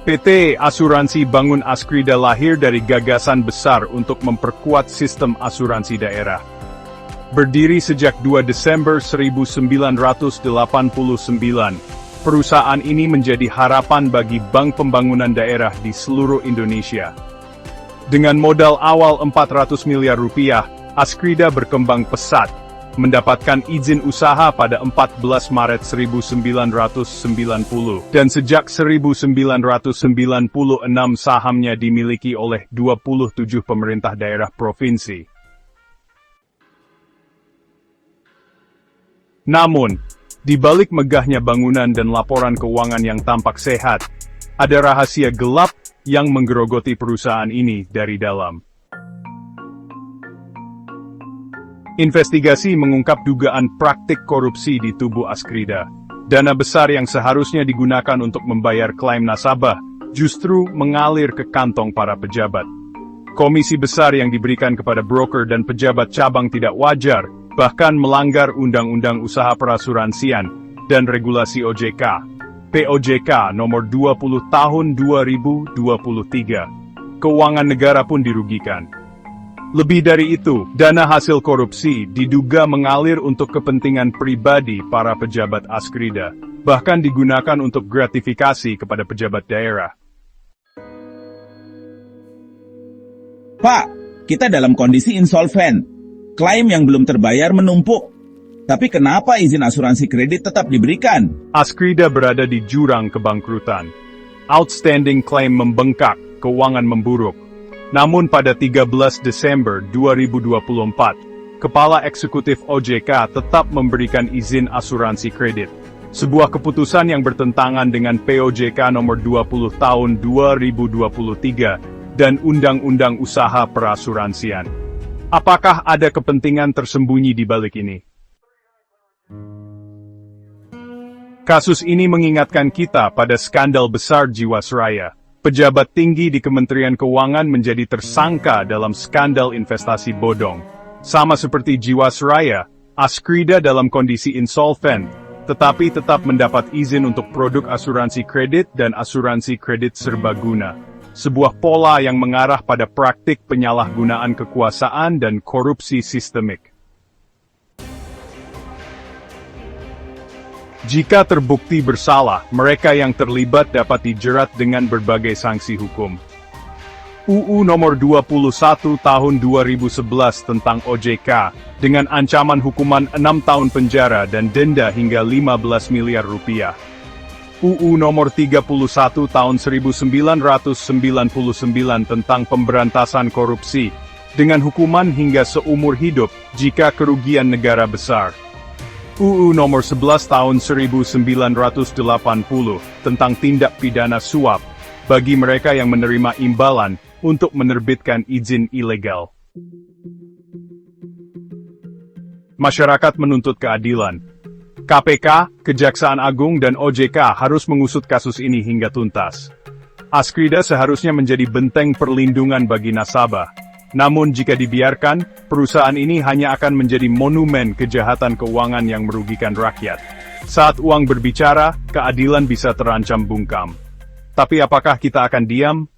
PT Asuransi Bangun Askrida lahir dari gagasan besar untuk memperkuat sistem asuransi daerah. Berdiri sejak 2 Desember 1989, perusahaan ini menjadi harapan bagi bank pembangunan daerah di seluruh Indonesia. Dengan modal awal 400 miliar rupiah, Askrida berkembang pesat, mendapatkan izin usaha pada 14 Maret 1990, dan sejak 1996 sahamnya dimiliki oleh 27 pemerintah daerah provinsi. Namun, di balik megahnya bangunan dan laporan keuangan yang tampak sehat, ada rahasia gelap yang menggerogoti perusahaan ini dari dalam. Investigasi mengungkap dugaan praktik korupsi di tubuh Askrida. Dana besar yang seharusnya digunakan untuk membayar klaim nasabah, justru mengalir ke kantong para pejabat. Komisi besar yang diberikan kepada broker dan pejabat cabang tidak wajar, bahkan melanggar Undang-Undang Usaha Perasuransian dan Regulasi OJK, POJK nomor 20 tahun 2023. Keuangan negara pun dirugikan. Lebih dari itu, dana hasil korupsi diduga mengalir untuk kepentingan pribadi para pejabat Askrida, bahkan digunakan untuk gratifikasi kepada pejabat daerah. Pak, kita dalam kondisi insolven. Klaim yang belum terbayar menumpuk. Tapi kenapa izin asuransi kredit tetap diberikan? Askrida berada di jurang kebangkrutan. Outstanding claim membengkak, keuangan memburuk. Namun pada 13 Desember 2024, Kepala Eksekutif OJK tetap memberikan izin asuransi kredit. Sebuah keputusan yang bertentangan dengan POJK nomor 20 tahun 2023 dan Undang-Undang Usaha Perasuransian. Apakah ada kepentingan tersembunyi di balik ini? Kasus ini mengingatkan kita pada skandal besar Jiwasraya. Pejabat tinggi di Kementerian Keuangan menjadi tersangka dalam skandal investasi bodong. Sama seperti Jiwasraya, Askrida dalam kondisi insolven, tetapi tetap mendapat izin untuk produk asuransi kredit dan asuransi kredit serbaguna. Sebuah pola yang mengarah pada praktik penyalahgunaan kekuasaan dan korupsi sistemik. Jika terbukti bersalah, mereka yang terlibat dapat dijerat dengan berbagai sanksi hukum. UU nomor 21 tahun 2011 tentang OJK, dengan ancaman hukuman 6 tahun penjara dan denda hingga 15 miliar rupiah. UU nomor 31 tahun 1999 tentang pemberantasan korupsi, dengan hukuman hingga seumur hidup jika kerugian negara besar. UU nomor 11 tahun 1980 tentang tindak pidana suap bagi mereka yang menerima imbalan untuk menerbitkan izin ilegal. Masyarakat menuntut keadilan. KPK, Kejaksaan Agung dan OJK harus mengusut kasus ini hingga tuntas. Askrida seharusnya menjadi benteng perlindungan bagi nasabah. Namun jika dibiarkan, perusahaan ini hanya akan menjadi monumen kejahatan keuangan yang merugikan rakyat. Saat uang berbicara, keadilan bisa terancam bungkam. Tapi apakah kita akan diam?